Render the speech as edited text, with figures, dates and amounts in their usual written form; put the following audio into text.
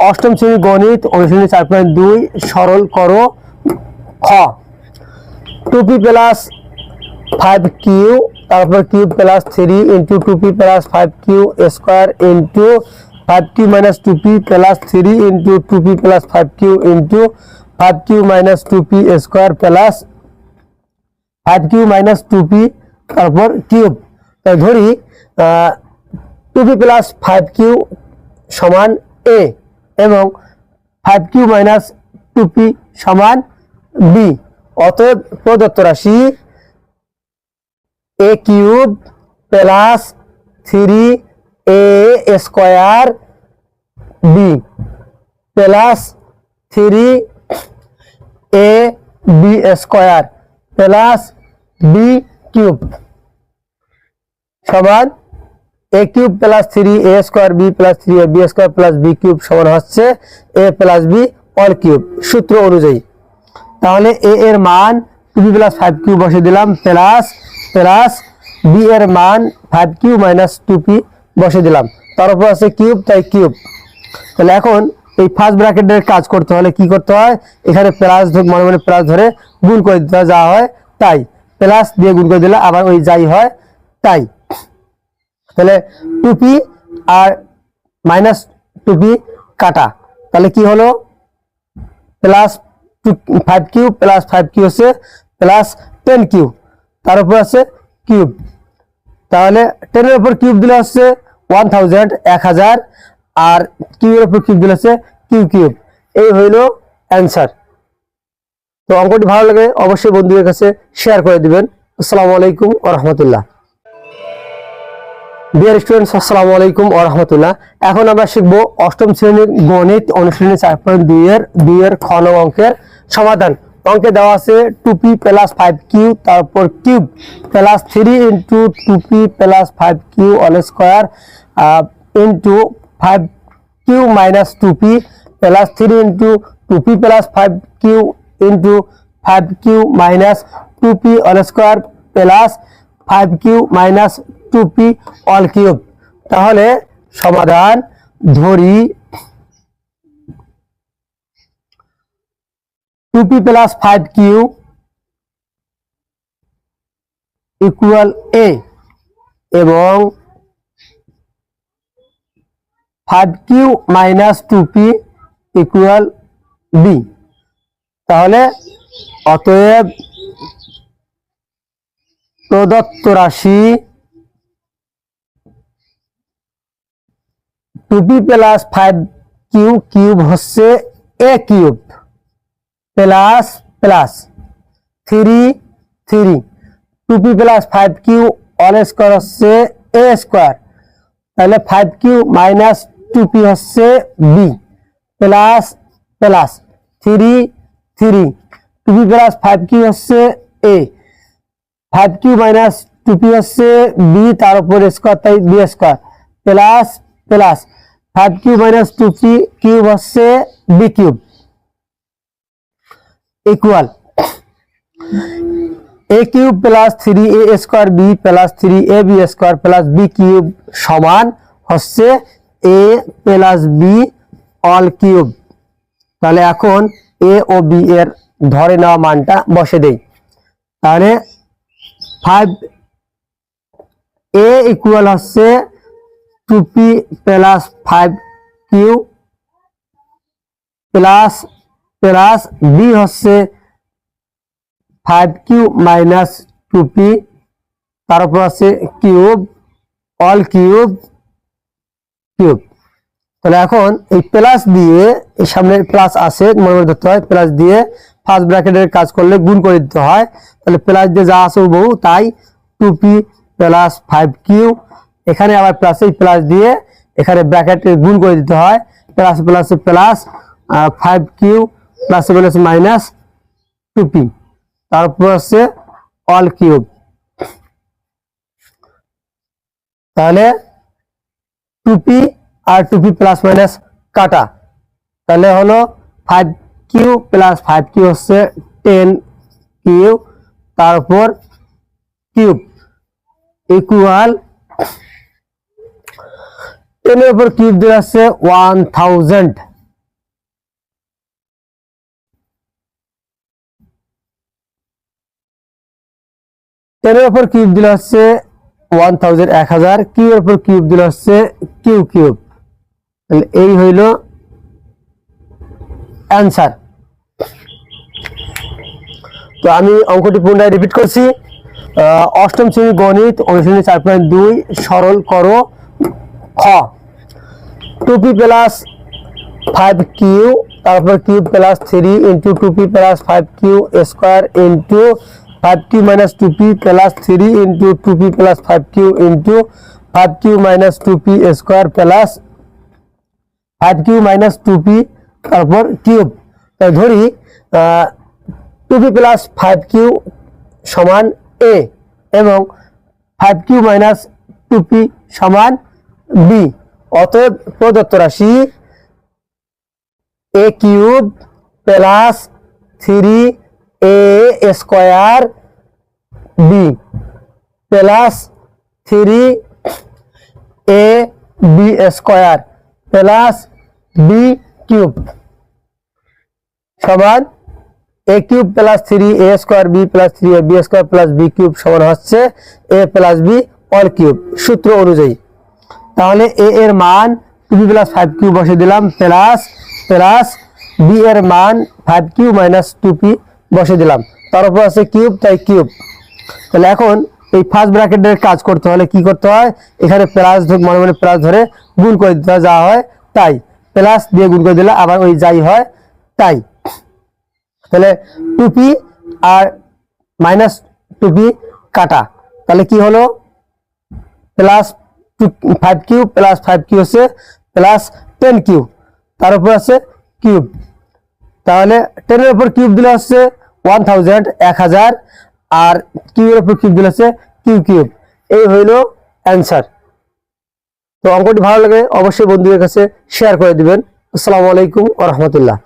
অষ্টম শ্রেণী গণিত অনুশীলনী 4.2 সরল করো। খ 2p প্লাস 5q তারপর q plus 3 into 2p plus 5q square into 5q minus 2p plus 3 into 2p plus 5q into 5q minus 2p square plus 5q minus 2p তারপর cube. তাই ধরি 2p প্লাস 5q সমান a এবং 5q minus 2p সমান b। অতএব প্রদত্ত রাশি a cube plus 3a square b plus 3a b square plus b cube সমান a cube plus 3a square b plus 3ab square plus b cube সমান হচ্ছে a plus b all cube সূত্র অনুযায়ী। তাহলে a এর মান 2p plus 5q বসে দিলাম প্লাস প্লাস b এর মান 5q মাইনাস 2p বসে দিলাম, তার উপর আছে কিউব তাই কিউব। তাহলে এখন এই ফার্স্ট ব্র্যাকেটের কাজ করতে হলে কি করতে হয়, এখানে প্লাস মনে মনে প্লাস ধরে গুণ করে দিতে হয়, যা হয় তাই প্লাস দিয়ে গুণ করে দিলে আবার ওই যাই হয় তাই। তাহলে 2p আর মাইনাস 2p কাটা, তাহলে কি হলো প্লাস 5q প্লাস 5q হচ্ছে প্লাস 10q তার উপর আছে কিউব। তাহলে 10 এর উপর কিউব দিলে হচ্ছে 1000 আর কিউ এর উপর কিউব দিলে হচ্ছে কিউ কিউব। এই হইল অ্যান্সার। তো অঙ্কটি ভালো লাগে অবশ্যই বন্ধুদের কাছে শেয়ার করে দিবেন। আসসালামু আলাইকুম ওয়া রাহমাতুল্লাহ। ডিয়ার স্টুডেন্টস, আসসালামু আলাইকুম ওয়া রাহমাতুল্লাহ। এখন আমরা শিখব অষ্টম শ্রেণীর গণিত অনুশীলনী 4.2 এর খ নং অঙ্কের সমাধান। অঙ্কে দেওয়া আছে 2p প্লাস 5q তারপর cube plus 3 into 2p plus 5q all square into 5q minus 2p plus 3 into 2p plus 5q into 5q minus 2p all square plus 5q minus 2p all cube. তাহলে সমাধান ধরি 2p plus 5q equal a এবং 5q minus 2p equal b। তাহলে অতএব প্রদত্ত রাশি 2p plus 5q cube হচ্ছে a cube plus plus 3 2p plus 5q all square হচ্ছে a স্কোয়ার। তাহলে 5q মাইনাস 2p হচ্ছে b plus plus 3 2p plus 5q হচ্ছে a, 5q মাইনাস 2p হচ্ছে b তার উপর স্কোয়ার তাই b square plus plus 5q minus 2p cube হচ্ছে b cube equal a cube plus 3a square b plus 3ab square plus b cube সমান হচ্ছে a plus b all cube. তাহলে এখন a O b এর ধরে নেওয়া মানটা বসে দেই। তাহলে 5a ইকুয়াল হচ্ছে 2p plus 5q plus plus b হচ্ছে 5q মাইনাস 2p তার উপর আছে কিউব অল কিউব কিউব। তাহলে এখন এই প্লাস দিয়ে এই সামনে প্লাস আছে মনে মনে ধরতে হয়, প্লাস দিয়ে ফার্স্ট ব্র্যাকেটের কাজ করলে গুণ করে দিতে হয়। তাহলে প্লাস দিয়ে যা আছে বহু তাই 2p প্লাস 5q, এখানে আবার প্লাস এই প্লাস দিয়ে এখানে ব্র্যাকেটে গুণ করে দিতে হয়, plus plus plus 5q plus plus minus 2p তারপর আছে অল কিউব। তাহলে 2p আর 2p প্লাস মাইনাস কাটা, তাহলে হলো 5q প্লাস 5q হচ্ছে 10q তারপর কিউব ইকুয়াল 10 এর উপর কিউব দিলে হচ্ছে 1000, টেনের উপর কিউব দিলে হচ্ছে 1000, 1000, কিউবের উপর কিউব দিলে হচ্ছে কিউ কিউব। তাহলে এই হইল অ্যান্সার। তো আমি অঙ্কটি পুনরায় রিপিট করছি। অষ্টম শ্রেণী গণিত অনুশীলনী 4.2 সরল করো। খ 2p প্লাস 5q তারপর cube plus 3 into 2p plus 5q square into 5q minus 2p plus 3 into 2p plus 5q into 5q minus 2p square plus 5q minus 2p তারপর কিউব। ধরি 2p প্লাস 5q সমান a এবং 5q minus 2p সমান b। অতএব প্রদত্ত রাশি a cube plus 3a square b plus 3ab square plus b cube সমান a cube plus 3a square b plus 3ab square plus b cube সমান হচ্ছে a plus b all cube সূত্র অনুযায়ী। তাহলে a এর মান 2p প্লাস 5q বসে দিলাম প্লাস প্লাস b এর মান 5q মাইনাস 2p বসে দিলাম, তার উপর আছে কিউব তাই কিউব। তাহলে এখন এই ফার্স্ট ব্র্যাকেটের কাজ করতে হলে কি করতে হয়, এখানে প্লাস মনে মনে প্লাস ধরে গুণ করে দিতে হয়, যা হয় তাই প্লাস দিয়ে গুণ করে দিলে আবার ওই যাই হয় তাই। তাহলে 2p আর মাইনাস 2p কাটা, তাহলে কি হলো প্লাস 5q প্লাস 5q হচ্ছে প্লাস 10q তার উপর আছে কিউব। তাহলে 10 এর উপর কিউব দিলে হচ্ছে 1000, 1000 আর কিউবের উপর কিউব দিলে হচ্ছে কিউ কিউব। এই হইল অ্যান্সার। তো অঙ্কটি ভালো লাগে অবশ্যই বন্ধুদের কাছে শেয়ার করে দিবেন। আসসালামু আলাইকুম ওয়া রাহমাতুল্লাহ।